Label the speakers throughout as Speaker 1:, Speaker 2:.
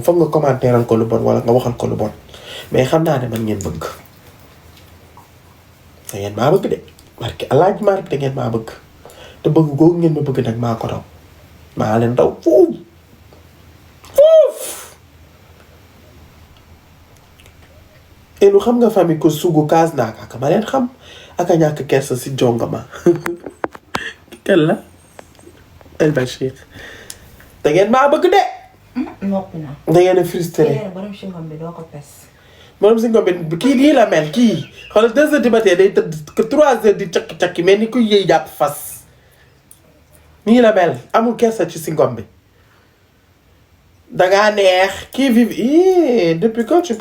Speaker 1: foog nga commenter ko lu bon wala nga waxal ko lu bon mais xam naa ne man ngeen bëgg da ngeen maa bëgg de marqué alaaj marqué da ngeen maa bëgg te bëgg googu ngeen ma bëgg nag maa ko raw maa leen raw foofu et lu xam nga famille ko sugu kaas naa ka ma leen xam ak a ñàkk kersa si jongama kan la El Bachir da ngeen maa bëgg de
Speaker 2: noppi na.
Speaker 1: da ngeen a frustré
Speaker 2: borom si ngom bi doo ko pes.
Speaker 1: borom si ngom bi kii nii la mel kii xoolal 2 heures du matin day tëdd que 3 heures di cakki-cakki mais ni kuy yëy jàpp fas nii la mel amul kersa ci si ngom bi dangaa neex kii vive depuis quand tu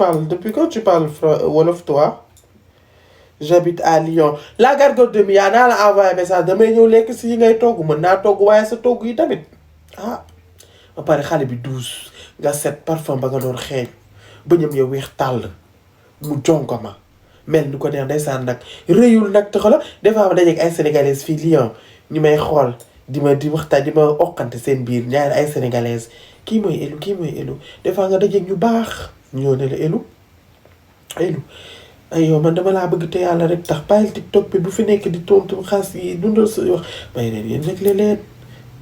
Speaker 1: parles wolof toi j'habite à Lyon la gargote de Mia naa la envoyé message damay ñëw lekk si yi ngay togg mën naa togg waaye sa togg yi tamit ba pare xale bi douce nga set parfum ba nga doon xeeñ bëñam yow weex tàll mu jonko ma mel ni ko neex ndeysaan nag rëyul nag te xoolal des fois ma dajeeg ay sénégalaises fii Lyon ñu may xool di waxtaan di ma oqante seen biir ñaari ay sénégalaises kii mooy Elu des fois nga dajeeg ñu baax ñoo ne la Elu ay yow man dama laa bëgg te yàlla rek tax bàyyil TikTok bi bu fi nekk di tontu xas yi dundal sa wax may leen yéen rek leen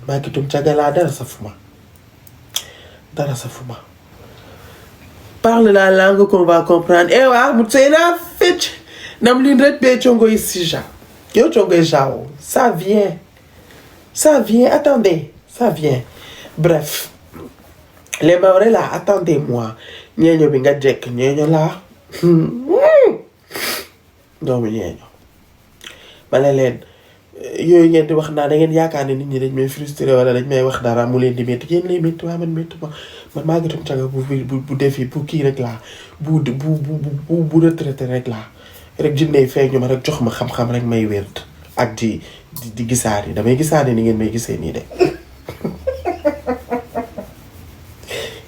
Speaker 1: maa ngi tum cagalaa dara safuma parle la langue qu'on va comprendre ewa mutsena fitch nam lindret be chongo isija yo chongo jao ça vient attendez ça vient bref les Maoris là attendez-moi ñeeño bi nga jekk ñeeño laa doomu ñeeño ma ne leen yooyu ngeen di wax naa da ngeen yaakaar ne nit ñi dañ may frustré wala dañ may wax dara mu leen di métti yéen lay métti waaye man métti man maa ngi tam caga bu defi bu kii rek laa bu retraité rek laa rek jinnee feeñu ma rek jox ma xam-xam rek may wér ak di gisaar yi damay gisaane ni ngeen may gisee nii de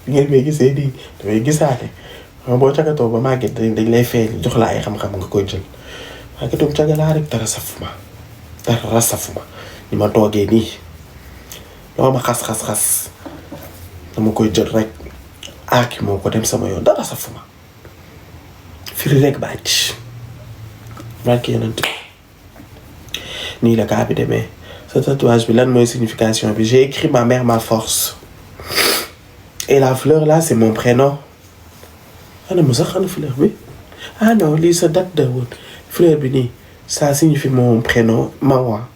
Speaker 1: ngeen may gisee nii damay gisaane xam boo cagatoo ba màgget dañ lay feeñ jox la ay xam-xam nga koy jël maa ngi tam caga laa rek dara safuma ni ma toogee nii loo ma xas dama koy jël rek aaki moo ko dem sama yoon dara safuma firi rek bàcc barke yonent nii la kaa bi demee sa tatouage bi lan mooy signification bi j'ai écrit ma mère ma force et la fleur là c'est mon prénom ana mu sax ana fleur bi ah non lii sa date de woon fleur bi nii ça signifie mon prénom Mawa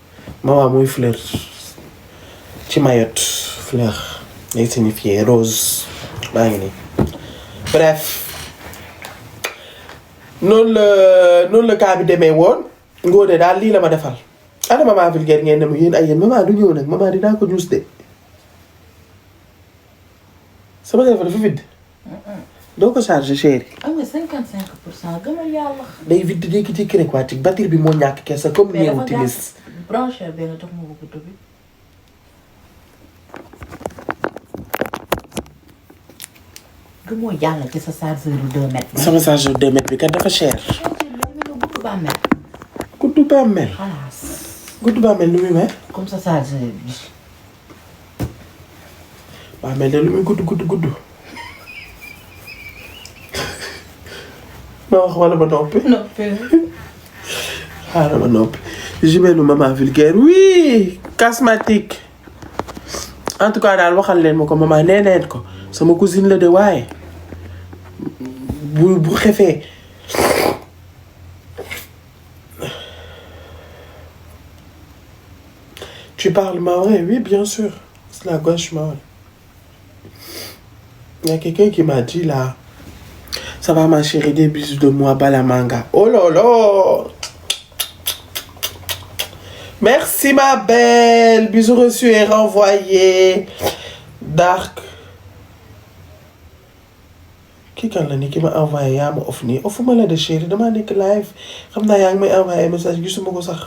Speaker 1: mooy fleur ci mayotte fleur lay signifier rose maa ngi nii bref noonu la kaa bi demee woon ngóode daal lii la ma defal ana maman vulgaire ngeen ne ma yéen ay yéen maman du ñëw nag maman dinaa ko ñuus de sama téléphone dafa vide doo ko chargé chéri.
Speaker 2: am nga 55% gëmal yàlla.
Speaker 1: day vide jékki-jékki rek waa ci batterie bi moo ñàkk kese comme néew tilis.
Speaker 2: branché benn tax ma ko bi. gëmoo yàlla ci sa chargeur 2 mètres.
Speaker 1: sama chargeur 2 mètres bi kat dafa cher. gudd ba mel.
Speaker 2: xalaas.
Speaker 1: gudd ba mel lu muy mel.
Speaker 2: comme sa chargeur bi.
Speaker 1: ba mel ne lu muy gudd. ma wax wala ma noppi. xaaral ma noppi. jumelu maman vulgaire oui cosmétique en tout cas daal waxal leen ma ko maman nee neen ko sama cousine la de waaye bu xefee tu parles maorais oui bien sûr c'est la gauche maorais il y a quelqu'un qui m'a dit là ça va ma chérie des bisous de moi Balamanga oh là là. Merci ma belle. Bisous reçus et renvoyés. Dark. Qui kan la ni ki ma envoyé yaa ma off nii offuma la de chérie dama nekk live xam naa yaa ngi may envoyé message gisuma ko sax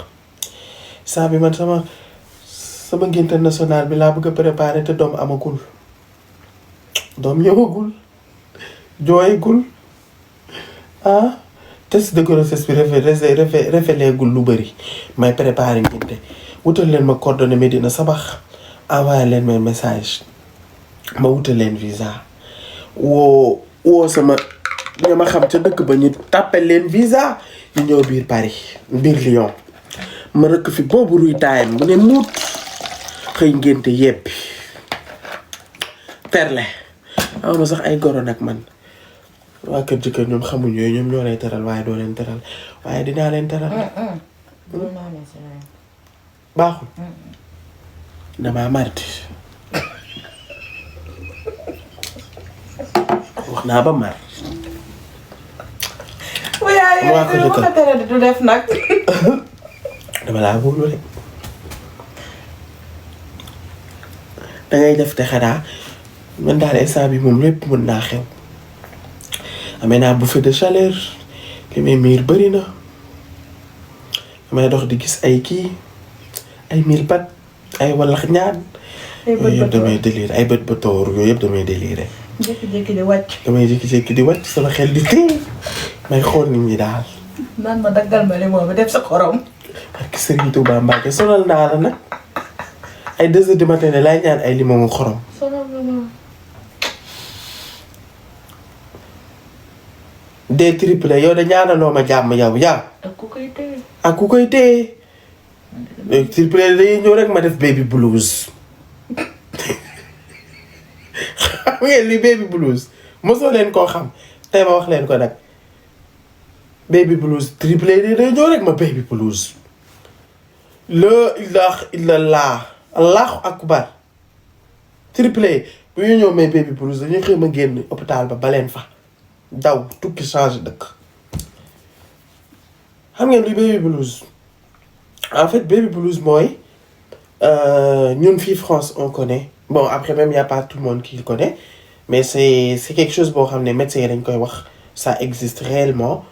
Speaker 1: saa bi man sama ngénte national bi laa bëgg a préparer te doom amagul doom ñëwagul jooyagul ah. test de grossesse bi refeleegul lu bëri may préparer ngénte wutal leen ma coordonnée Medina Sabax envoyé leen ma message ma wutal leen visa woo sama ña ma xam ca dëkk ba ñu tàppal leen visa ñu ñëw biir Paris biir Lyon ma rëkk fi boobu ruy taayam bu ne muut xëy ngénte yebbi terle am ma sax ay goro nag man waa kër jëkkër ñoom xamuñ yooyu ñoom ñoo lay teral waaye doo leen teral waaye dinaa leen teral baaxul damaa marti wax naa ba mar
Speaker 2: waa ko jëkkër du def nag
Speaker 1: dama laa wóolu rek dangay def te xanaa man daal instant bi moom lépp mën naa xew amee naa bouffée de chaleur li may miir bëri na damay dox di gis ay kii ay mille pat ay wallax ñaan yooyu yëpp damay délire ay bët bëtoor yooyu yëpp damay délire
Speaker 2: jékki-jékki di wàcc
Speaker 1: damay jékki-jékki di wàcc sama xel di tee may xool nit ñi daal
Speaker 2: naan ma daggal ma limon bi def sa xorom
Speaker 1: parce que Serigne Touba Mbacke sonal naa la nag ay 2 heures du matin ne laay ñaan ay limon mu xorom
Speaker 2: sonal nga ma
Speaker 1: des triplé yow de ñaanaloo ma jàmm yow yaa
Speaker 2: ak ku koy téye
Speaker 1: ak ku koy téye triplé dañuy ñëw rek ma def baby blues xam ngeen li baby blues mosoo leen koo xam tey ma wax leen ko nag baby blues triplé day ñëw rek ma baby blues la ilaha illallah allahu akbar triplé bu ñu ñëw may baby blues dañuy xëy ma génn hôpital ba baleen fa daw tukki change dëkk xam ngeen luy baby blues en fait baby blues mooy ñun fii France on connaît bon après même y a pas tout le monde qui le connaît mais c'est quelque chose boo xam ne médecins yi dañ koy wax ça existe réellement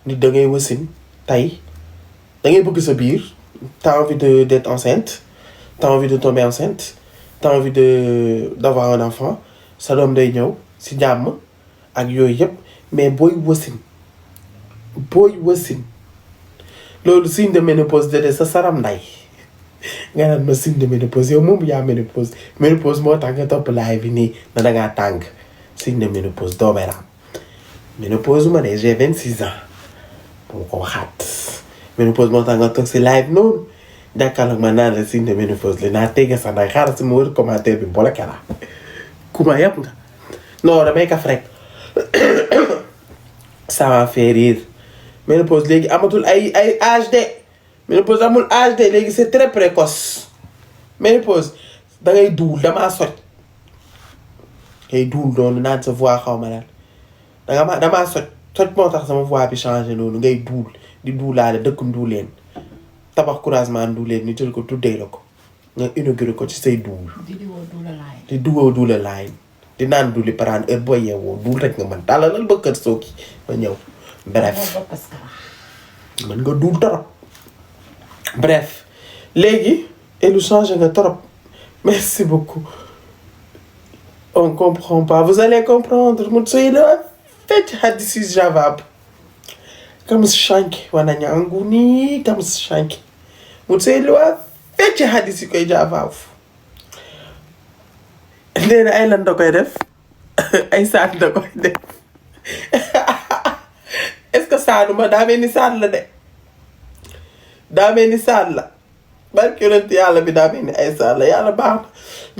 Speaker 1: nit da ngay wasin tey da ngay bëgg sa biir t'as envie d'être enceinte t'as envie de tomber enceinte t'as envie d'avoir un enfant sa doom day ñëw si jàmm ak yooyu yëpp mais booy wasin loolu signe de ménopause de sa saram nday nga naan ma signe de ménopause yow moom yaa ménopause moo tax nga topp laay bi nii na dangaa tàng signe de ménopause doomeeraam ménopause ma ne j'ai 26 ans bu ko waxaat ménopause moo tax nga toog si live noonu jàkkaarloog ma naan la signe de ménopause li naa tege sax nag xaaral si ma wër commentaire bi bloqué la ku ma yàpp nga non damay kaf rek ça m'a fait rire ménopause léegi amatul ay âge de ménopause amul âge de léegi c'est très précoce ménopause da ngay duul damaa soj ngay duul noonu naan sa voix xaw ma daal damaa soj moo tax sama voix bi changé noonu ngay duul di duulaale dëkk nduuleen tabax couragement nduuleen ñu jël ko tuddee la ko nga inauguré ko ci say duul di duwoo duula laay di naan duuli paraan heure boo yeewoo duul rek nga mën tàllalal ba kër sooki ma ñëw bref mën nga duul torop bref léegi elu changé nga torop merci beaucoup on comprend pas vous allez comprendre Mutsuilo fecc hadisi javab kamshanki wananyanguni kamshanki Mutsuilo fecc hadisi koy javab nee na ay lan da koy def ay saat da koy def est-ce que saanuma daa mel ni saan la de daa mel ni saan la barke yonent yàlla bi daa mel ni ay saan la yàlla baax na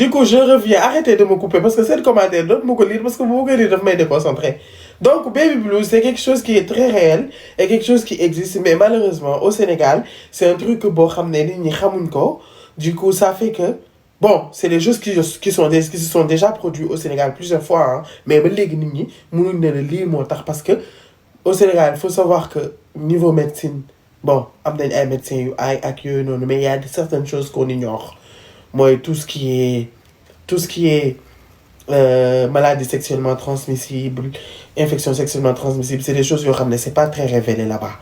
Speaker 1: du coup je reviens arrêtez de me couper parce que seen commentaire doot ma ko lire parce que bu ma koy lire daf may déconcentrer donc baby blues c'est quelque chose qui est très réel et quelque chose qui existe mais malheureusement au Sénégal c'est un truc boo xam ne nit ñi xamuñ ko du coup ça fait que bon c'est des choses qui se sont déjà produits au Sénégal plusieurs fois hein, mais ba léegi nit ñi mënuñ ne la lii moo tax parce que au Sénégal il faut savoir que niveau médecine bon am nañ ay médecins yu ay ak yooyu noonu mais il y a certaines choses qu'on ignore mooy tout ce qui est maladie sexuellement transmissible infection sexuellement transmissible c'est des choses yoo xam ne c'est pas très révélé là-bas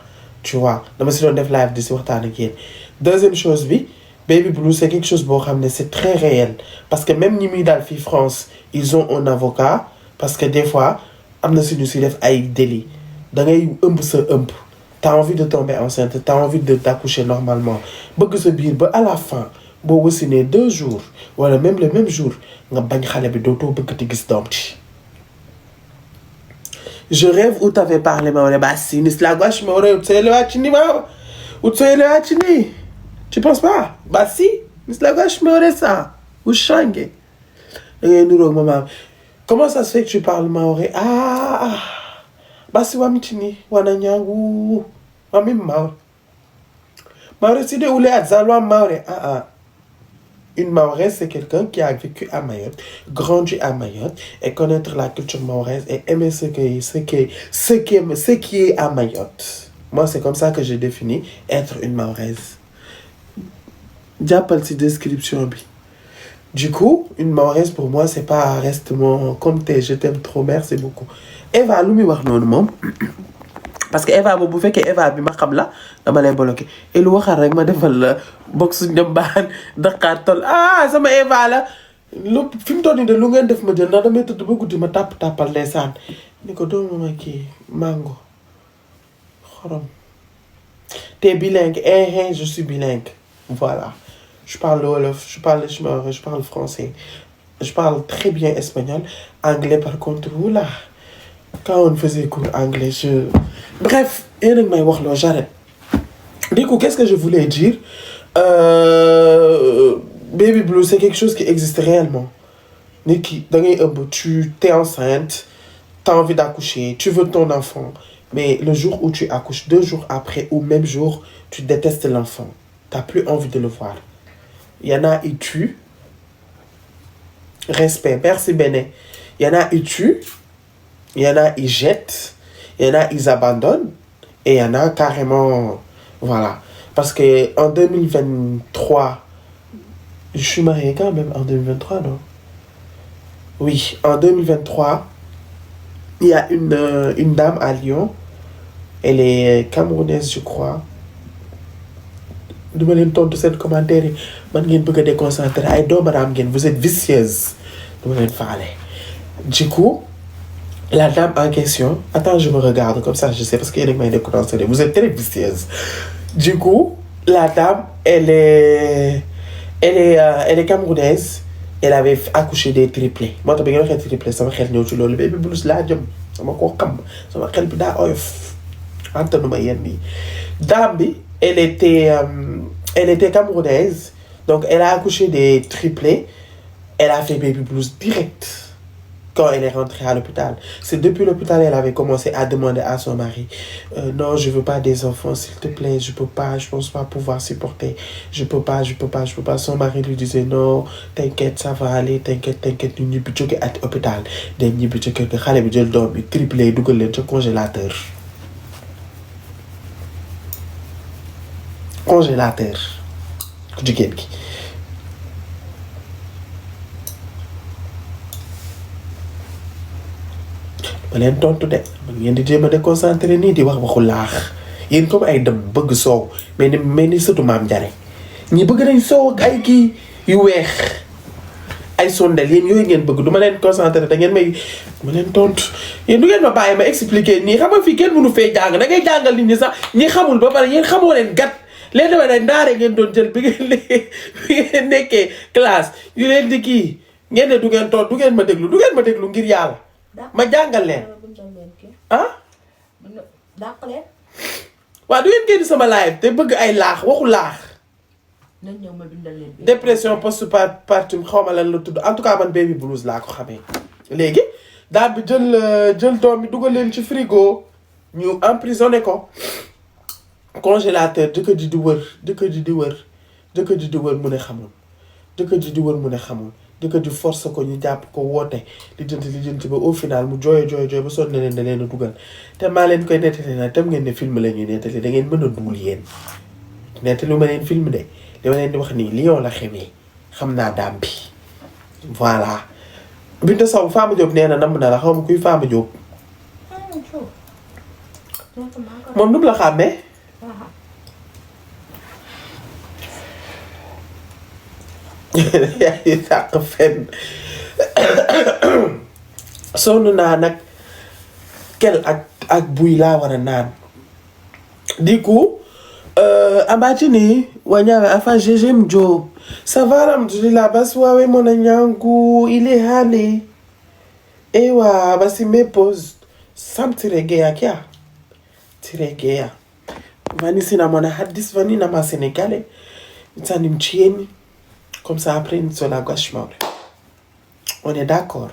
Speaker 1: tu vois dama si doon def live di si waxtaan ak yéen deuxième chose bi baby blues c'est quelque chose boo xam ne c'est très réel parce que même ñi muy daal fii France ils ont un avocat parce que des fois am na suñu si def ay délits da ngay ëmb sa ëmb t'as envie de tomber enceinte t'as envie d'accoucher normalement bëgg sa biir ba à la fin boo wasinee 2 jours wala même le même jour nga bañ xale bi dootoo bëgg ti gis doom ci Je rêve où t'avais parlé maore. Bah si, nisla gauche maore. Utsoelewa chini ma. Utsoelewa chini. Tu penses pas? Bah si, nisla gauche maore ça. Ushange. Nuro maman. Comment ça se fait que tu parles maore? Ah. Basi wamchini wananyangu. Wami maore. Maore si de oule adzalwa maore. Une mahoraise, c'est quelqu'un qui a vécu à Mayotte, grandi à Mayotte, et connaître la culture mahoraise et aimer ce qui est à Mayotte. Moi, c'est comme ça que j'ai défini être une mahoraise. Diapal, c'est description. Du coup, une mahoraise pour moi, c'est pas reste mon compte, je t'aime trop, merci beaucoup. Eva, l'oumi wax non mom. Parce que Eva boobu bu fekkee Eva bi ma xam la dama lay bloqué et lu waxal rek ma defal la box ñoom baan Dakar tol sama Eva la lu fi mu toll nii de lu ngeen def ma jël ndax damay tëdd ba guddi ma tàppal ndeysaan ni ko doomu ma kii mango xorom t'es bilingue je suis bilingue voilà je parle wolof je parle chinois je parle français je parle très bien espagnol anglais par contre oula quand on faisait cours anglais, bref, j'arrête. Du coup, qu'est-ce que je voulais dire? Baby Blue, c'est quelque chose qui existe réellement. Niki, tu t'es enceinte, tu as envie d'accoucher, tu veux ton enfant, mais le jour où tu accouches, 2 jours après ou même jour, tu détestes l'enfant. Tu n'as plus envie de le voir. Il y en a, ils tuent. Respect, merci Béné. Il y en a, ils tuent. Il y en a, ils jettent. Il y en a, ils abandonnent. Et il y en a carrément... Voilà. Parce qu'en 2023... Je suis mariée quand même en 2023, non? Oui, en 2023, il y a une dame à Lyon. Elle est camerounaise, je crois. Vous êtes vicieuse. Du coup... La dame en question, attends, je me regarde comme ça, je sais parce qu'il y a des mains de commencer. Vous êtes très vicieuse. Du coup, la dame, elle est camerounaise. Elle avait accouché des triplés. Moi, je suis triplé, ça m'a fait le baby blues là, ça m'a fait le bida ouf. Dame, elle était camerounaise, donc elle a accouché des triplés. Elle a fait baby blues direct. Quand elle est rentrée à l'hôpital. C'est depuis l'hôpital qu'elle avait commencé à demander à son mari non, je veux pas des enfants, s'il te plaît, je peux pas, je pense pas pouvoir supporter. Je peux pas. Son mari lui disait non, t'inquiète, ça va aller, t'inquiète, nous n'y sommes pas à l'hôpital. Nous n'y sommes pas à l'hôpital, triplé, double le congélateur. Congélateur. ma leen tontu de man ngeen di jéem a déconcentré nii di wax waxu laax yéen comme ay dem bëgg soow mais ni sëtu maam Jare ñi bëgg nañ soow ak ay kii yu weex ay sondel yéen yooyu ngeen bëgg du ma leen concentré da ngeen ma leen tontu yéen du ngeen ma bàyyi ma expliquer nii xam nga fii kenn mënu fee jàng da ngay jàngal nit ñi sax ñi xamul ba pare yéen xamoo leen gat leen dama ne ndaare ngeen doon jël bi ngeen nekkee classe yu leen di kii ngeen ne du ngeen tontu du ngeen ma déglu ngir yàlla ma jàngal leen waaw du ngeen génn sama live te bëgg ay laax waxu laax dépression postpartum xawma lan la tudd en tout cas man baby blues laa ko xamee léegi daal bi jël doom bi dugal leen ci frigo ñu emprisonné ko congélateur jëkkër ji di wër mu ne xamul jëkkër ji force ko ñu jàpp ko woote lijjanti ba au final mu jooy ba sonn na leen da leen a dugal te maa leen koy nettali na tam ngeen ne film la ñuy nettali da ngeen mën a duul yéen nettali ma leen film de li ma leen di wax nii Lyon la xewee xam naa daam bi voilà Binta Sow Fama Diop nee na namm na la xaw ma kuy Fama Diop moom nu mu la xàmmee yaa ngi sàq fenn sonn naa nag kel ak buy laa war a naan du coup Abatini wanyawe afa jeje mjo ça alhamdulillah basi wawe mwana nyangu ile hali ewa basi mepose Sam Tiregeya kia. Tiregeya. Vani sina mwana hadis vani na ma sénégalais. Nitani mchieni. Comme ça après nous sur la gauche mort. On est d'accord.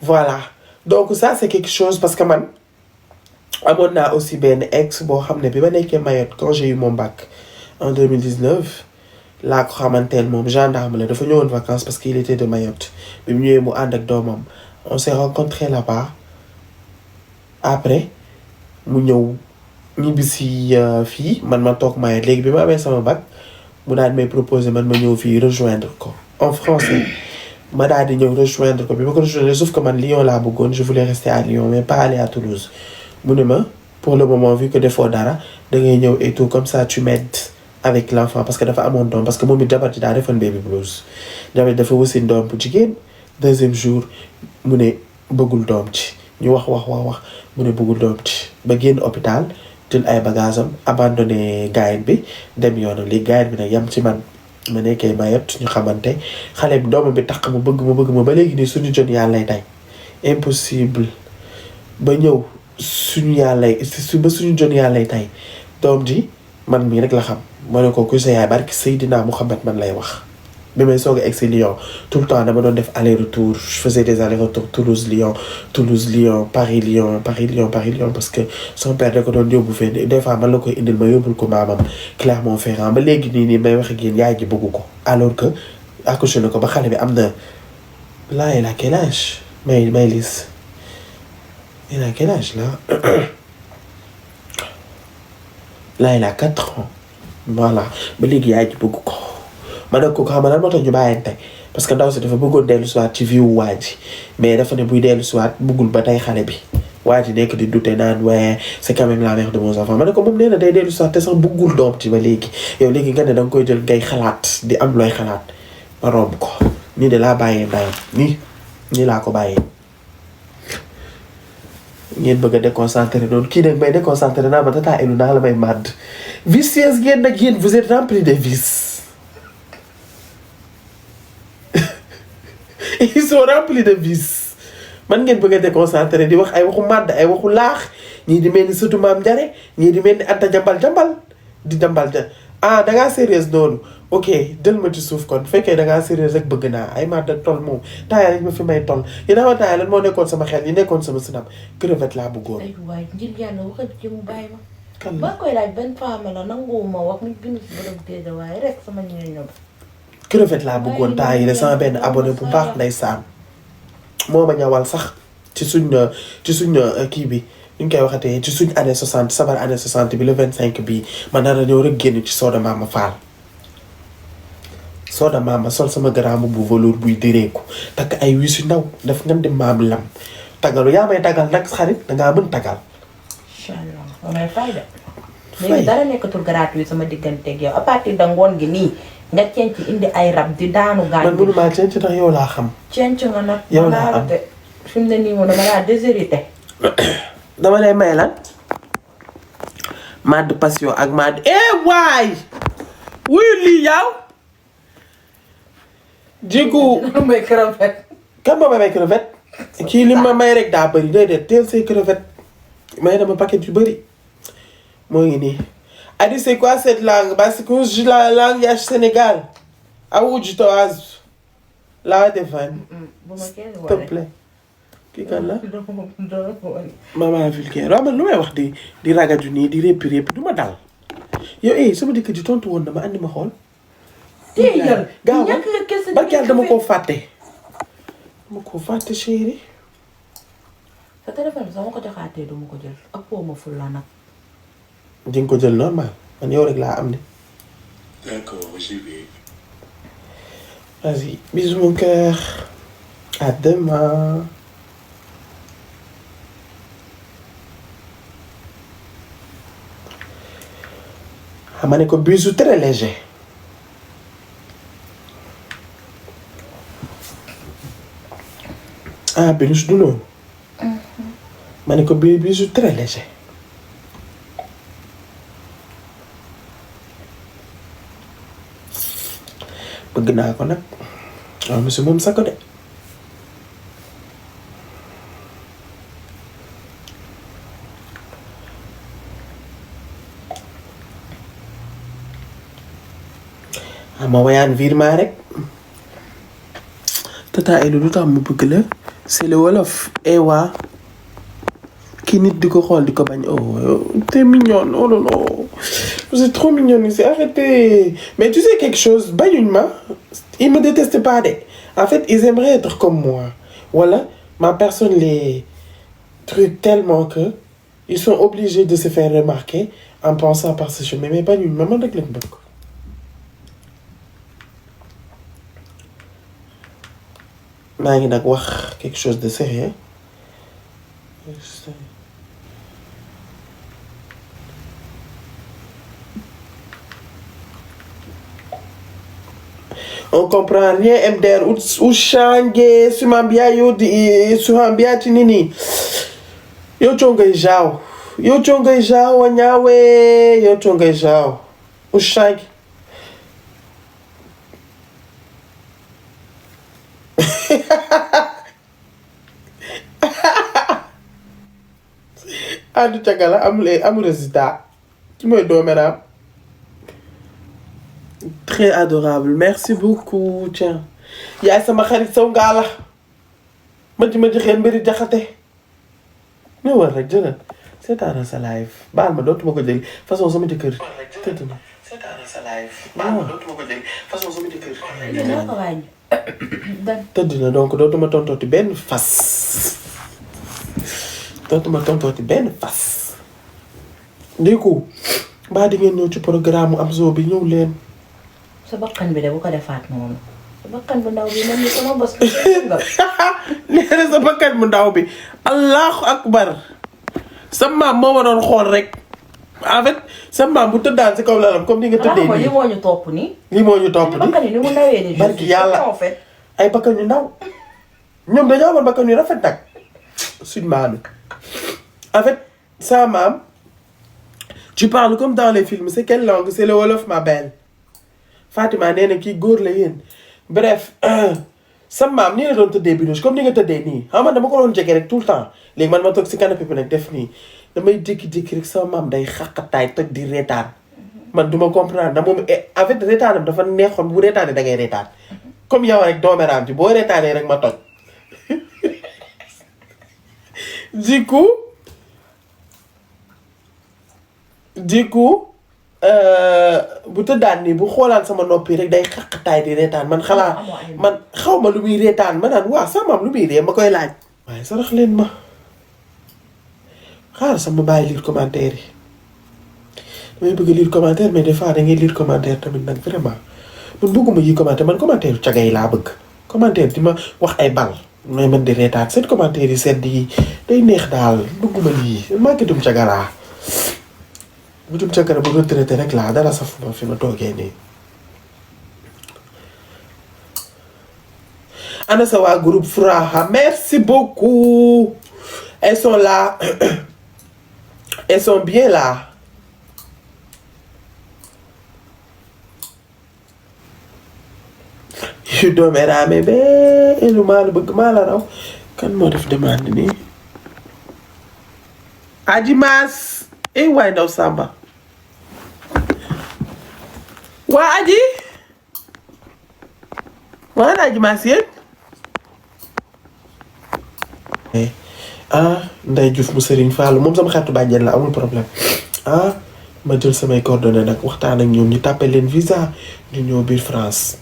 Speaker 1: Voilà. Donc ça c'est quelque chose parce que man amoon naa aussi benn ex boo xam ne bi ma nekkee Mayotte quand j'ai eu mon bac en 2019 laa ko xamanteel moom gendarme la dafa ñëwoon vacances parce qu'il était de Mayotte bi mu ñëwee mu ànd ak doomam on s'est rencontrés là-bas après mu ñëw ñibbisi fii man ma toog Mayotte léegi bi ma amee sama bac mu daal may proposer man ma ñëw fii rejoindre ko en français ma daal di ñëw rejoindre ko bi ma ko rejoindre sauf que man Lyon laa bëggoon je voulais rester à Lyon mais pas aller à Toulouse mu ne ma pour le moment vu que defoo dara da ngay ñëw et tout comme ça tu m'aides avec l'enfant parce que dafa amoon doom parce que moom it jabar ji daa defoon baby blues jabar dafa wasin doom bu jigéen deuxième jour mu ne bëggul doom ci ñu wax mu ne bëggul doom ci ba génn hôpital jël ay bagages am abandonné gaayen bi dem yoonam léegi gaayen bi nag yam ci man ma nekkee Mayotte ñu xamante xale bi doomam bi tax mu bëgg ma ba léegi nii suñu jot yàlla lay tay impossible ba ñëw suñu yàlla ba suñu jot yàlla lay tay doom ji man mii rek la xam ma ne ko ku sa yaay barki Seydina Mouhamed man lay wax bi may soog a egg si Lyon tout le temps dama doon def aller retour je faisais des allers retours Toulouse Lyon Paris Lyon parce que son père da ko doon yóbbu fee des fois man la koy indil ma yóbbul ko maamam Clermont-Ferrand ba léegi nii may wax ak yéen yaay ji bëggu ko alors que accouché na ko ba xale bi am na là il a quel âge Maëlys il a quel âge là là il a 4 ans voilà ba léegi yaay ji bëggu ko ma ne ko xam nga lan moo tax ñu bàyyante parce que ndaw si dafa bëggoon dellu siwaat ci vie wu waa ji mais dafa ne buy dellu siwaat bëggul ba tey xale bi waa ji nekk di dute naan waaye c'est quand même la mère de mes enfants ma ne ko moom nee na day dellu siwaat te sax bëggul doom ci ba léegi yow léegi nga ne da nga koy jël ngay xalaat di am looy xalaat ma romb ko nii de laa bàyyee ndayam nii laa ko bàyyee ngeen bëgg a déconcentré noonu kii nag may déconcentré naa ma tata elu naa la may màdd vicieuse ngeen nag yéen vous êtes rempli de vices ils sont remplis de vices man ngeen bëgg a déconcentré di wax ay waxu màdd ay waxu laax ñii di mel ni surtout maam Njare ñii di mel ni Anta jambal di jambal ah dangaa sérieuse noonu ok jël ma ci suuf kon fekkee dangaa sérieuse rek bëgg naa ay màdd ak toll moom taaya rek ma fi may toll yéen xamante ne lan moo nekkoon sama xel yi nekkoon sama sinam crevette laa bëggoon.
Speaker 2: ay waay ngir yàlla waxal ci mu bàyyi ma.
Speaker 1: kan la
Speaker 2: ba koy laaj benn femme la nanguwuma wax mu bind si borom téere waaye rek sama ñoom.
Speaker 1: crevette laa bëggoon temps yi de sama benn abonné bu baax ndeysaan moo ma ñawal sax ci suñ kii bi ñu koy waxatee ci suñ année 60 sabar année 60 bi le 25 bii man nar a ñëw rek génn ci Soda Mama Fall. Soda Mama sol sama grand bu velours buy direeku takk ay wis yu ndaw daf ngeen di maam lam tagalu yaa may tagal nag xarit dangaa mën tagal.
Speaker 2: incha allah damay fay de. léegi dara nekkatul gratuit sama digganteeg yow à partir de ngoon gi nii. nga cenc indi ay rab di daanu gaañ.
Speaker 1: man mënumaa cenc ndax yow laa xam.
Speaker 2: cenc nga nag.
Speaker 1: yow laa am
Speaker 2: fi mu ne nii moom dama laa déshérité.
Speaker 1: dama lay may lan. mad passion ak mad waay. wuyu lii yow. jigu.
Speaker 2: may crevette.
Speaker 1: kan ma may crevette. kii li ma may rek daa bëri déedéet teel say crevette may dama paquet yu bëri moo ngi nii. Adi, c'est quoi cette langue? Parce que je la langue ya Sénégal. Aou du toaz. La defan. S'il te plaît. Kii kan la? Maman vulgaire. Waaw man lu may wax di ragaju nii di répp du ma dal. Yow sama dëkk ji tontu woon dama andi ma xool.
Speaker 2: Téyel.
Speaker 1: Gaaw barki Yàlla dama koo fàtte. Dama koo fàtte chérie.
Speaker 2: Sa téléphone sama ko joxaatee du ma ko jël ak foo ma ful la nag.
Speaker 1: di nga ko jël normal man yow rek laa am ne.
Speaker 3: D'accord, j'y vais.
Speaker 1: Vas-y, bisous mon cœur. À demain. Ma ne ko bisous très léger. Ah Binous du noonu. Ma ne ko bisous très léger. bëgg naa ko nag waaw monsieur moom sa ko de ma wayaan virement rek tata Elou lu tax mu bëgg la c'est le wolof waa kii nit di ko xool di ko bañ t'es mignonne oh là là vous êtes trop mignonne ici arrêtez mais tu sais quelque chose bañuñ ma ils me détestent pas de en fait ils aimeraient être comme moi voilà ma personne les trucs tellement que ils sont obligés de se faire remarquer en pensant par ce chemin mais bañuñ ma man rek lañ bëgg maa ngi nag wax quelque chose de sérieux on comprend rien MDR ushange sumambia yodi suhambia tinini yochonga ijao wanyawe yochonga ijao ushange adu cagala amul résultat ci mooy dooméram très adorable merci beaucoup tiens yaay sama xarit saw ngaa la ma ji xeen mbiri jaxate ñëwal rek jëlal seetaana sa live baal ma dootuma ko jël façon sama jëkkër tëdd na seetaana sa live baal ma dootuma ko jël façon sama jëkkër tëdd na donc dootuma tontooti benn fas ndéeku mbaa di ngeen ñëw ci programme Amzo bi ñëw leen
Speaker 2: sa bakkan bi de bu ko defaat noonu sa bakkan bu ndaw bi man ni sama bos
Speaker 1: nee na sa bakkan bu ndaw bi allahu akbar sa maam moo ma doon xool rek en fait sa maam bu tëddaan si kaw lalam comme ni nga tëddee nii
Speaker 2: li moo ñu topp nii
Speaker 1: li moo ñu topp
Speaker 2: bakkan yi ni mu ndawee ni
Speaker 1: barki yàlla ay bakkan yu ndaw ñoom dañoo amoon bakkan yu rafet nag suñ maam yi en fait sa maam tu parles comme dans les films c'est quelle langue c'est le wolof ma belle Fatima nee na kii góor la yéen bref sa maam nii la doon tëddee Binetou comme ni nga tëddee nii xam nga dama ko doon jege rek tout le temps léegi man ma toog si canapé bi nag def nii damay jékki-jékki rek sama maam day xaqataay toj di reetaan man duma comprendre ndax moom en fait reetaanam dafa neexoon bu reetaanee da ngay reetaan comme yow rek doomeraam ji boo reetaanee rek ma toj du coup bu tëddaan nii bu xoolaan sama noppi rek day xaqataay di reetaan man xaw ma lu muy reetaan ma naan waa sama maam lu muy ree ma koy laaj waaye sarax leen ma xaar sama bàyyi lire commentaire yi damay bëgg lire commentaire mais des fois da ngay lire commentaire tamit nag vraiment man bëgguma yi commentaire man commentaire yu caga yi laa bëgg commentaire di ma wax ay bal may mën di reetaan seen commentaire yi sedd yi day neex daal bëgguma lii màggatum caga laa mutum cagara bu retraité rek laa dara safuma fi ma toogee nii ana sa waa groupe Furaha merci beaucoup elles sont là elles sont bien là yu doomeraame be elu maa la bëgg maa la raw kan moo def demande nii Aji Maas waay ndaw Samba waa Aji waa Aji Maas yéen Ndeye Diouf mu Serigne Fallou moom sama xaritu bàjjen la amul problème ma jël samay coordonnées nag waxtaan ak ñoom ñu tàppe leen visa ñu ñëw biir France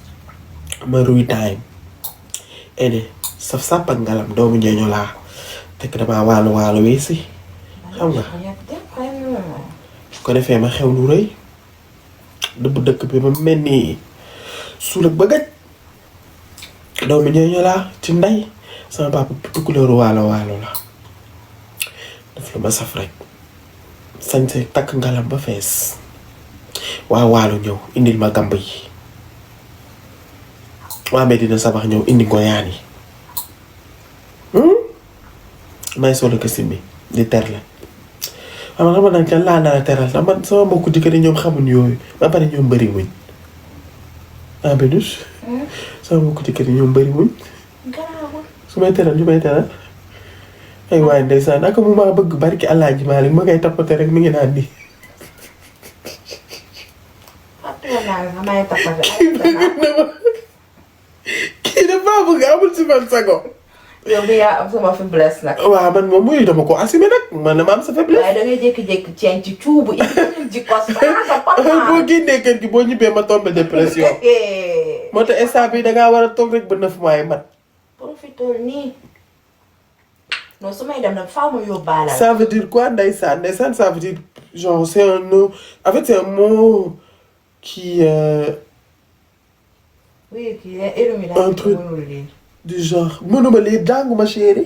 Speaker 1: ma ruy time ene saf sàpp ak ngalam doomu ñeeño laa tekk damaa waalo weesi xam nga ko defee ma xew lu rëy dëbb dëkk bi ma mel ni suul ak ba gaj doomu ñeeño laa ci ndey sama papa tukulóoru waalo la def la ma saf rek sañ se takk ngalam ba fees waa waalo ñëw indil ma gamb yi waa Medina Sabax ñëw indi ngoyaan yi may solo ko simbi di terle xam nga nag can laa nara teral na man sama mbokku jëkkër yi ñoom xamuñ yooyu ba pare ñoom bëri wuñ Binetou sama mbokku jëkkër yi ñoom bëri wuñ su may teral ñu may teral ay waaye ndeysaan ak mu maa bëgg barki Alaaji Maalik ma koy tappate rek mi ngi naan nii
Speaker 2: naa samay tapate
Speaker 1: kii dafa bëgg amul si man sago.
Speaker 2: yow bi yaa am sama faiblesse nag.
Speaker 1: waaw man moom muy dama ko assumé nag man dama am sa faiblesse.
Speaker 2: waaye da ngay jékki-jékki ceeñ ci cuubu indi ji kos sa papa.
Speaker 1: boo génnee kër gi boo ñibbee ma tombé dépression. moo tax instant bi da ngaa war a toog rek ba 9 mois yi mat.
Speaker 2: profitool nii. non su may dem nag faaw ma yóbbaale.
Speaker 1: Ça veut dire quoi ndeysaan ndeysaan ça veut dire genre c'est un mot en fait c'est un mot qui
Speaker 2: oui kii érumi
Speaker 1: un truc du genre mënuma lire jànguma chéri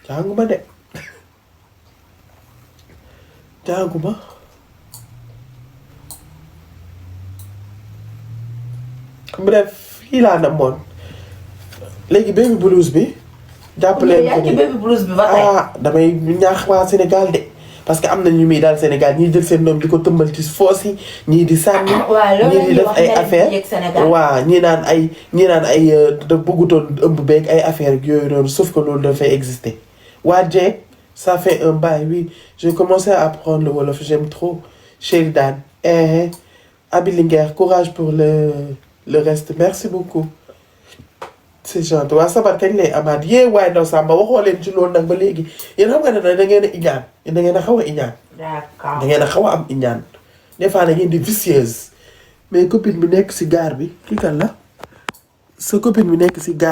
Speaker 1: jànguma de jànguma bref fii laa namoon léegi baby blues bi jàppaleen ko
Speaker 2: ci baby blues bi ba tey.
Speaker 1: ah damay ñaax waa Sénégal de parce que am na ñu muy daal Sénégal ñii jël seen doom di ko tëmbal ci foos yi ñii di sànni. ñii di def ay affaire waaw ñii naan ay da bëggutoon ëmb beeg ay affaire yooyu noonu sauf que loolu dafay exister. waa Dieng ça fait un bail oui j'ai commencé à apprendre le wolof j'aime trop Cheikh Dan Abi Linguère courage pour le reste merci beaucoup. c'est gentil waa sabar kañ lay amaat yee waaye ndaw Samba waxoo leen ci loolu nag ba léegi yéen xam nga ne da ngeen a iñaan yéen da ngeen a xaw a iñaan.
Speaker 2: d'accord
Speaker 1: da ngeen a xaw a am iñaan des fois da ngeen di vicieuse mais copine bi nekk si gaar bi kii kan la sa copine bi nekk si gaar